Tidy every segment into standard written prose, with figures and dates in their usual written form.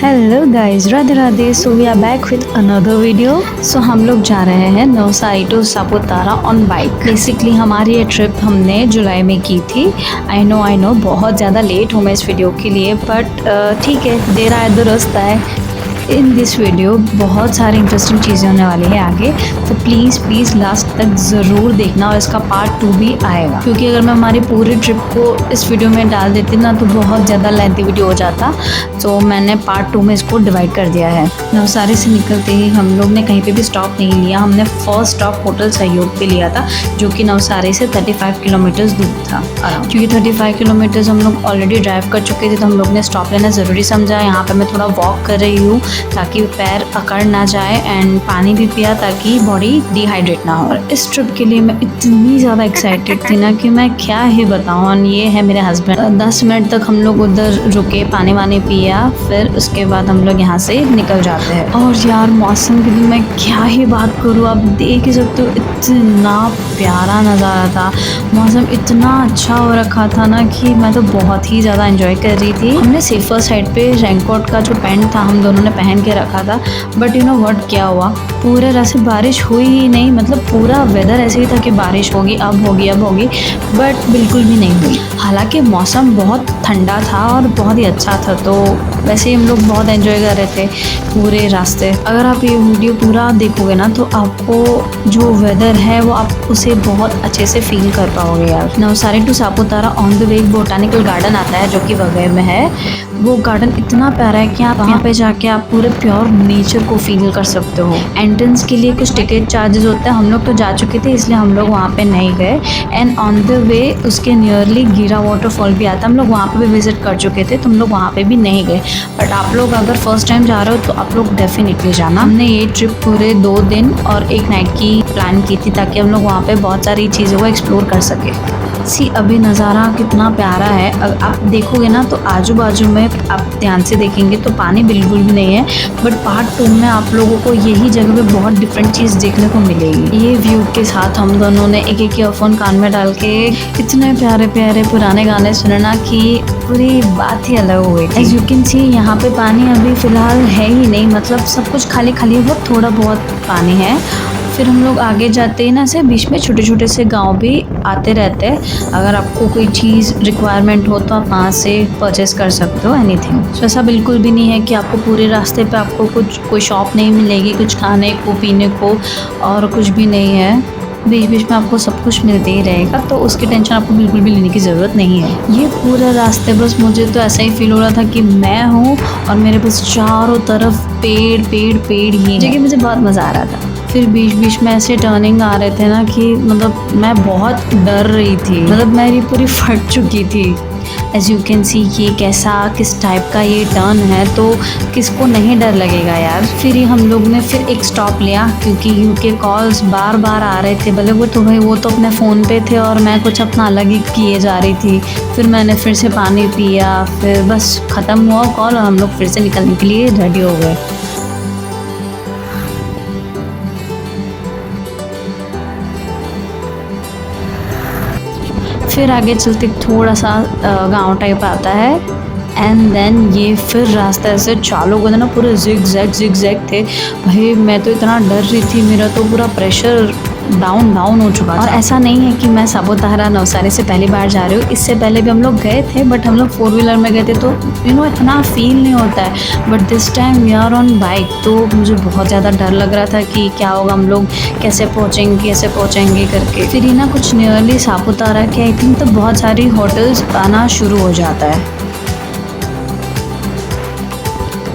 Hello guys, Radhe Radhe. So we are back with another video. So हम लोग जा रहे हैं Navsari to Saputara on bike. Basically हमारी ये ट्रिप हमने जुलाई में की थी। आई नो बहुत ज़्यादा लेट हूँ मैं इस वीडियो के लिए, बट ठीक है, देर आए दुरुस्त आए। इन दिस वीडियो बहुत सारी इंटरेस्टिंग चीज़ें होने वाली है आगे, तो प्लीज़ लास्ट तक ज़रूर देखना और इसका पार्ट 2 भी आएगा, क्योंकि अगर मैं हमारी पूरी ट्रिप को इस वीडियो में डाल देती ना तो बहुत ज़्यादा लेंथी वीडियो हो जाता। तो मैंने पार्ट 2 में इसको डिवाइड कर दिया है। नवसारी से निकलते ही हम लोग ने कहीं पे भी स्टॉप नहीं लिया। हमने फर्स्ट स्टॉप होटल सहयोग पे लिया था, जो कि नवसारी से 35 किलोमीटर्स दूर था अराउंड। क्योंकि 35 किलोमीटर्स हम लोग ऑलरेडी ड्राइव कर चुके थे, तो हम लोग ने स्टॉप लेना ज़रूरी समझा। यहाँ पर मैं थोड़ा वॉक कर रही हूँ ताकि पैर अकड़ ना जाए, एंड पानी भी पिया ताकि बॉडी डिहाइड्रेट ना हो। और इस ट्रिप के लिए मैं इतनी ज़्यादा एक्साइटेड थी ना कि मैं क्या ही बताऊँ। ये है मेरे हस्बैंड। 10 मिनट तक हम लोग उधर रुके, पानी वानी पिया, फिर उसके बाद हम लोग यहाँ से निकल जाते हैं। और यार मौसम की भी मैं क्या ही बात करूँ, आप देख ही सकते हो इतना प्यारा नज़ारा था। मौसम इतना अच्छा हो रखा था ना कि मैं तो बहुत ही ज़्यादा एंजॉय कर रही थी। हमने सेफर साइड पे रेनकोट का जो पैंट था हम दोनों ने पहन के रखा था, बट यू नो व्हाट, क्या हुआ, पूरे रास्ते बारिश हुई ही नहीं। मतलब पूरा वेदर ऐसे ही था कि बारिश होगी, अब होगी, बट बिल्कुल भी नहीं हुई। हालांकि मौसम बहुत ठंडा था और बहुत ही अच्छा था, तो वैसे ही हम लोग बहुत एंजॉय कर रहे थे पूरे रास्ते। अगर आप ये वीडियो पूरा देखोगे ना तो आपको जो वेदर है वो आप उसे बहुत अच्छे से फील कर पाओगे यार। Navsari to Saputara on the way एक बोटानिकल गार्डन आता है जो कि वगैर में है। वो गार्डन इतना प्यारा है कि आप वहाँ पे जाके आप पूरे प्योर नेचर को फील कर सकते हो। एंट्रेंस के लिए कुछ टिकट चार्जेस होते हैं। हम लोग तो जा चुके थे इसलिए हम लोग वहाँ पे नहीं गए। एंड ऑन द वे उसके नियरली गिरा वाटरफॉल भी आता है, हम लोग वहाँ पे भी विजिट कर चुके थे, तो हम लोग वहाँ पे भी नहीं गए। बट आप लोग अगर फर्स्ट टाइम जा रहे हो तो आप लोग डेफिनेटली जाना। हमने ये ट्रिप पूरे 2 दिन और 1 नाइट की प्लान की थी ताकि हम लोग वहाँ पे बहुत सारी चीज़ों को एक्सप्लोर कर सके। सी अभी नज़ारा कितना प्यारा है। अगर आप देखोगे ना तो आजू बाजू में आप ध्यान से देखेंगे तो पानी बिल्कुल भी नहीं है, बट पार्ट 2 में आप लोगों को यही जगह पे बहुत डिफरेंट चीज़ देखने को मिलेगी। ये व्यू के साथ हम दोनों ने एक ईयरफोन कान में डाल के इतने प्यारे प्यारे पुराने गाने सुनना कि पूरी बात ही अलग हो गई थी। एज यू कैन सी यहाँ पे पानी अभी फ़िलहाल है ही नहीं, मतलब सब कुछ खाली खाली है, बहुत थोड़ा बहुत पानी है। फिर हम लोग आगे जाते हैं ना, से बीच में छोटे छोटे से गांव भी आते रहते हैं। अगर आपको कोई चीज़ रिक्वायरमेंट हो तो आप वहाँ से परचेस कर सकते हो एनीथिंग। तो ऐसा बिल्कुल भी नहीं है कि आपको पूरे रास्ते पे आपको कोई शॉप नहीं मिलेगी कुछ खाने को पीने को, और कुछ भी नहीं है। बीच बीच में आपको सब कुछ मिलते ही रहेगा, तो उसकी टेंशन आपको बिल्कुल भी लेने की ज़रूरत नहीं है। ये पूरा रास्ते बस मुझे तो ऐसा ही फील हो रहा था कि मैं हूँ और मेरे पास चारों तरफ पेड़ पेड़ पेड़ ही, जो कि मुझे बहुत मज़ा आ रहा था। फिर बीच बीच में ऐसे टर्निंग आ रहे थे ना कि मतलब मैं बहुत डर रही थी, मतलब मेरी पूरी फट चुकी थी। एज यू कैन सी ये किस टाइप का ये टर्न है, तो किसको नहीं डर लगेगा यार। फिर ही हम लोग ने फिर एक स्टॉप लिया क्योंकि यूके कॉल्स बार बार आ रहे थे। भले वो तो अपने फ़ोन पे थे और मैं कुछ अपना अलग ही किए जा रही थी। फिर मैंने फिर से पानी पिया, फिर बस ख़त्म हुआ कॉल और हम लोग फिर से निकलने के लिए रेडी हो गए। फिर आगे चलते थोड़ा सा गांव टाइप आता है, एंड देन ये फिर रास्ता ऐसे चालू कर देना, पूरे जिग जैग थे। भाई मैं तो इतना डर रही थी, मेरा तो पूरा प्रेशर डाउन हो चुका था। और ऐसा नहीं है कि मैं सापुतारा नवसारी से पहली बार जा रही हूँ, इससे पहले भी हम लोग गए थे, बट हम लोग 4 व्हीलर में गए थे तो यू नो इतना फील नहीं होता है। But this time we are on bike, तो मुझे बहुत ज़्यादा डर लग रहा था कि क्या होगा, हम लोग कैसे पहुँचेंगे करके। फिर ही ना कुछ नियरली सापुतारा के आई थिंक तो बहुत सारी होटल्स आना शुरू हो जाता है।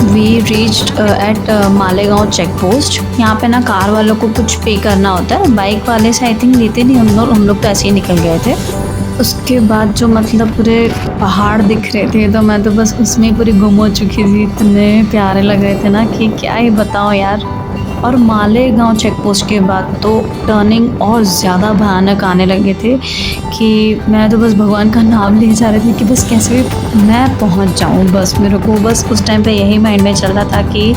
We reached at Malegaon check post. यहाँ पे ना कार वालों को कुछ पे करना होता है, बाइक वाले से आई थिंक लेते नहीं। हम लोग तो ऐसे ही निकल गए थे। उसके बाद जो मतलब पूरे पहाड़ दिख रहे थे तो मैं तो बस उसमें पूरी गुम हो चुकी थी। इतने प्यारे लग रहे थे ना कि क्या ही बताऊँ यार। और मालेगांव चेक पोस्ट के बाद तो टर्निंग और ज़्यादा भयानक आने लगे थे कि मैं तो बस भगवान का नाम ले जा रही थी कि बस कैसे भी मैं पहुंच जाऊं। बस मेरे को बस उस टाइम पे यही माइंड में चल रहा था कि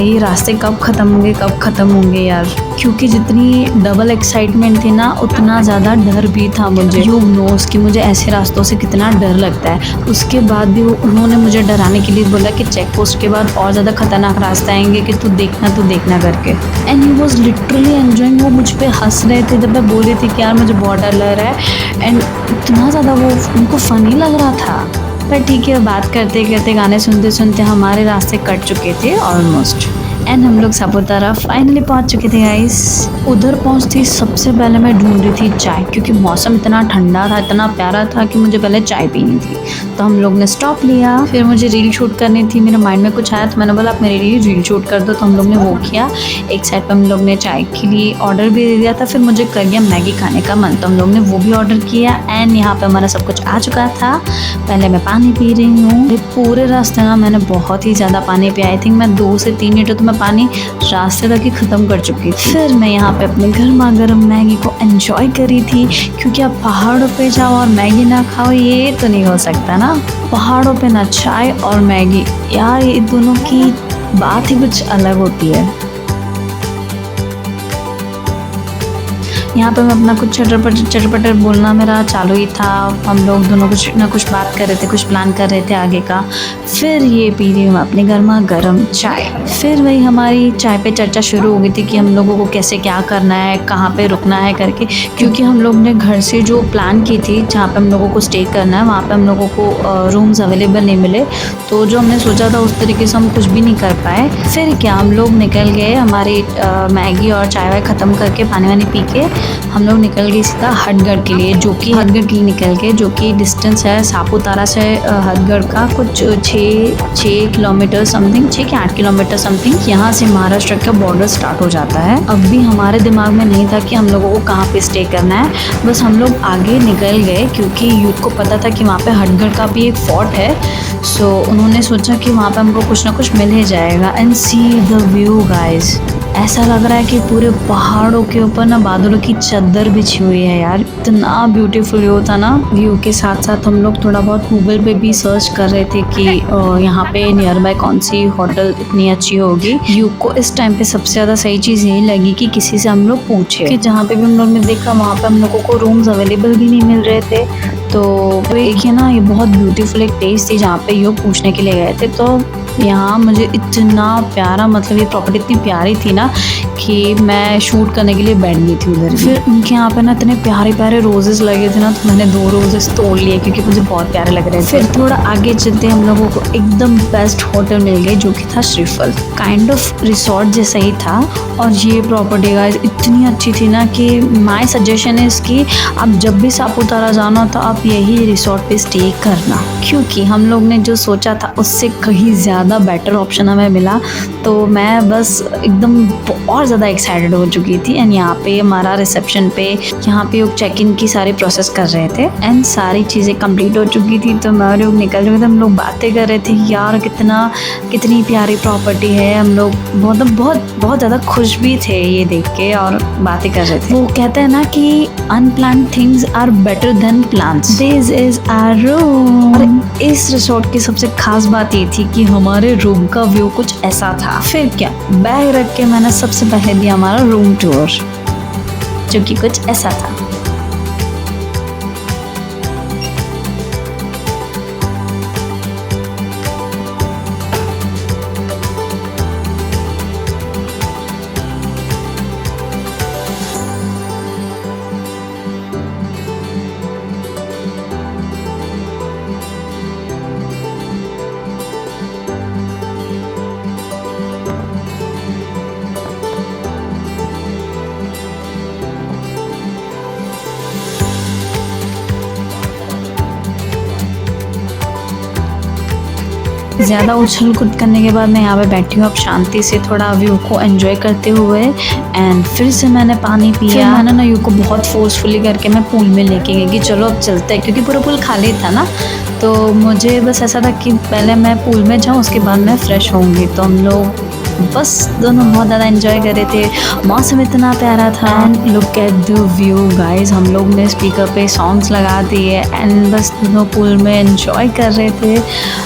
ये रास्ते कब ख़त्म होंगे यार, क्योंकि जितनी डबल एक्साइटमेंट थी ना उतना ज़्यादा डर भी था मुझे। यू नोस कि मुझे ऐसे रास्तों से कितना डर लगता है। उसके बाद भी उन्होंने मुझे डराने के लिए बोला कि चेक पोस्ट के बाद और ज़्यादा खतरनाक रास्ते आएंगे कि तू देखना करके। And he was literally enjoying. वो मुझ पर हंस रहे थे जब मैं बोल रही थी कि यार मुझे बहुत डर लग रहा है, एंड इतना ज़्यादा वो उनको फ़नी लग रहा था। पर ठीक है, बात करते करते गाने सुनते सुनते हमारे रास्ते कट चुके थे ऑलमोस्ट, एंड हम लोग सापुतारा फाइनली पहुंच चुके थे गाइस। उधर पहुंचती सबसे पहले मैं ढूंढ रही थी चाय, क्योंकि मौसम इतना ठंडा था, इतना प्यारा था कि मुझे पहले चाय पीनी थी। तो हम लोग ने स्टॉप लिया। फिर मुझे रील शूट करनी थी, मेरे माइंड में कुछ आया तो मैंने बोला आप मेरे लिए रील शूट कर दो। तो हम लोग ने वो किया। एक साइड पर हम लोग ने चाय के लिए ऑर्डर भी दे दिया था। फिर मुझे कर गया मैगी खाने का मन, तो हम लोग ने वो भी ऑर्डर किया। एंड यहाँ पर हमारा सब कुछ आ चुका था। पहले मैं पानी पी रही हूँ। पूरे रास्ते ना मैंने बहुत ही ज़्यादा पानी पिया। आई थिंक मैं 2 से 3 लीटर तो मैं पानी रास्ते तक ही ख़त्म कर चुकी थी। फिर मैं यहाँ पे अपने गर्मा गर्म मैगी को एंजॉय करी थी, क्योंकि आप पहाड़ों पे जाओ और मैगी ना खाओ ये तो नहीं हो सकता ना। पहाड़ों पे ना चाय और मैगी, यार ये दोनों की बात ही कुछ अलग होती है। यहाँ पे मैं अपना कुछ चटर बोलना मेरा चालू ही था। हम लोग दोनों कुछ ना कुछ बात कर रहे थे, कुछ प्लान कर रहे थे आगे का। फिर ये पी रही हूँ अपनी गर्मा गर्म चाय। फिर वही हमारी चाय पे चर्चा शुरू हो गई थी कि हम लोगों को कैसे क्या करना है, कहाँ पे रुकना है करके, क्योंकि हम लोग ने घर से जो प्लान की थी जहाँ पे हम लोगों को स्टे करना है, वहाँ पे हम लोगों को रूम्स अवेलेबल नहीं मिले। तो जो हमने सोचा था उस तरीके से हम कुछ भी नहीं कर पाए। फिर क्या हम लोग निकल गए, हमारी मैगी और चाय वाय ख़त्म करके पानी वानी पी के हम लोग निकल गए सीधा हथगढ़ के लिए, जो कि डिस्टेंस है सापुतारा से हथगढ़ का कुछ 6 किलोमीटर समथिंग, 6 कि 8 किलोमीटर समथिंग। यहाँ से महाराष्ट्र का बॉर्डर स्टार्ट हो जाता है। अब भी हमारे दिमाग में नहीं था कि हम लोगों को कहाँ पे स्टे करना है, बस हम लोग आगे निकल गए, क्योंकि यूथ को पता था कि वहाँ पे हथगढ़ का भी एक फोर्ट है। सो उन्होंने सोचा कि वहाँ पे हमको कुछ ना कुछ मिल ही जाएगा। And see the view guys, ऐसा लग रहा है कि पूरे पहाड़ों के ऊपर ना बादलों की चद्दर बिछी हुई है यार। इतना ब्यूटीफुल व्यू था ना। व्यू के साथ साथ हम लोग थोड़ा बहुत गूगल पे भी सर्च कर रहे थे कि यहाँ पे नियर बाय कौन सी होटल इतनी अच्छी होगी। व्यू को इस टाइम पे सबसे ज़्यादा सही चीज़ यही लगी कि किसी से हम लोग पूछे, कि जहाँ पे भी हम लोग ने देखा वहाँ पे हम लोगों को रूम्स अवेलेबल भी नहीं मिल रहे थे। तो देखिए ना, ये बहुत ब्यूटीफुल एक प्लेस थी जहाँ पे योग पूछने के लिए गए थे। तो यहाँ मुझे इतना प्यारा, मतलब ये प्रॉपर्टी इतनी प्यारी थी ना कि मैं शूट करने के लिए बैठ गई थी उधर। फिर उनके यहाँ पे ना इतने प्यारे प्यारे रोजेस लगे थे ना, तो मैंने 2 रोजेस तोड़ लिए क्योंकि मुझे बहुत प्यारे लग रहे थे। फिर थोड़ा आगे चलते हम लोगों को एकदम बेस्ट होटल मिल गई, जो कि था श्रीफल, काइंड ऑफ रिसोर्ट जैसा ही था। और ये प्रॉपर्टी गाइस इतनी अच्छी थी ना कि माय सजेशन है इसकी, आप जब भी सापुतारा जाना तो आप यही रिसोर्ट पे स्टे करना, क्योंकि हम लोग ने जो सोचा था उससे कहीं ज़्यादा बेटर ऑप्शन हमें मिला। तो मैं बस एकदम और ज़्यादा एक्साइटेड हो चुकी थी। एंड यहाँ पे हमारा रिसेप्शन पे यहाँ पे लोग चेक इन की सारी प्रोसेस कर रहे थे, एंड सारी चीज़ें कंप्लीट हो चुकी थी। तो मैं लोग निकल चुके थे, हम लोग बातें कर रहे थे यार कितनी प्यारी प्रॉपर्टी है। हम लोग बहुत ज़्यादा खुश भी थे ये देख के, और बातें कर रहे थे। वो कहते हैं ना कि unplanned things are better than plans, this is our room. और इस रिसोर्ट की सबसे खास बात ये थी कि हमारे रूम का व्यू कुछ ऐसा था। फिर क्या, बैग रख के मैंने सबसे पहले दिया हमारा रूम टूर, जो कि कुछ ऐसा था। ज़्यादा उछल कूद करने के बाद मैं यहाँ पे बैठी हूँ अब शांति से, थोड़ा व्यू को एंजॉय करते हुए। एंड फिर से मैंने पानी पिया। मैंने ना व्यू को बहुत फोर्सफुली करके मैं पूल में लेके गई कि चलो अब चलते हैं, क्योंकि पूरा पूल खाली था ना। तो मुझे बस ऐसा था कि पहले मैं पूल में जाऊँ, उसके बाद मैं फ्रेश होंगी। तो हम लोग बस दोनों बहुत ज़्यादा एंजॉय कर रहे थे। मौसम इतना प्यारा था and look at the view guys. हम लोग ने स्पीकर पे सॉन्ग्स लगा दिए एंड बस दोनों पूल में एंजॉय कर रहे थे।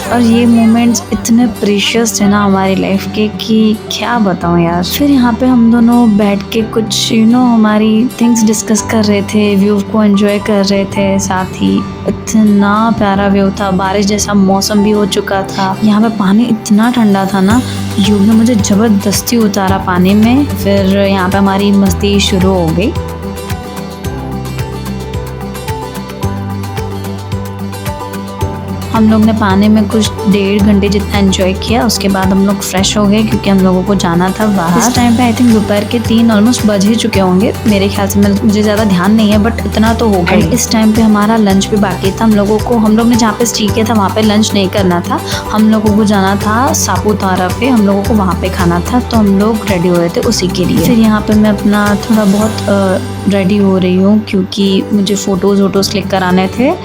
और ये मोमेंट्स इतने प्रीशियस थे ना हमारी लाइफ के कि क्या बताऊँ यार। फिर यहाँ पे हम दोनों बैठ के कुछ हमारी थिंग्स डिस्कस कर रहे थे, व्यू को एंजॉय कर रहे थे। साथ ही इतना प्यारा व्यू था, बारिश जैसा मौसम भी हो चुका था। यहाँ पे पानी इतना ठंडा था ना, युग ने मुझे जबरदस्ती उतारा पानी में। फिर यहाँ पे हमारी मस्ती शुरू हो गई। हम लोग ने पानी में कुछ 1.5 घंटे जितना एंजॉय किया। उसके बाद हम लोग फ्रेश हो गए क्योंकि हम लोगों को जाना था बाहर। इस टाइम पे आई थिंक दोपहर के 3 ऑलमोस्ट बज ही चुके होंगे मेरे ख्याल से। मुझे ज़्यादा ध्यान नहीं है बट इतना तो हो गया। इस टाइम पे हमारा लंच भी बाकी था। हम लोग ने जहाँ पे स्टे किया था वहाँ पे लंच नहीं करना था। हम लोगों को जाना था सापुतारा पे, हम लोगों को वहाँ पे खाना था। तो हम लोग रेडी हो रहे थे उसी के लिए। फिर यहाँ पे मैं अपना थोड़ा बहुत रेडी हो रही हूँ क्योंकि मुझे फ़ोटोज़ क्लिक कराने थे।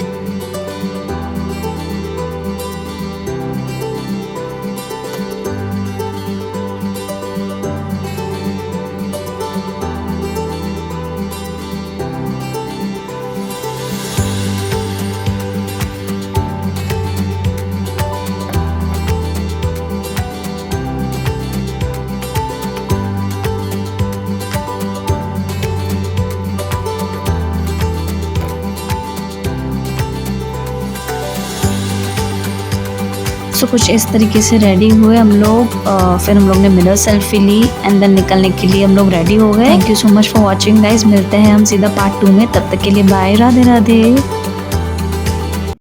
सो कुछ इस तरीके से रेडी हुए हम लोग। फिर हम लोग ने मिरर सेल्फी ली एंड देन निकलने के लिए हम लोग रेडी हो गए। Thank you so much for watching guys. मिलते हैं हम सीधा पार्ट 2 में। तब तक के लिए बाय, राधे राधे।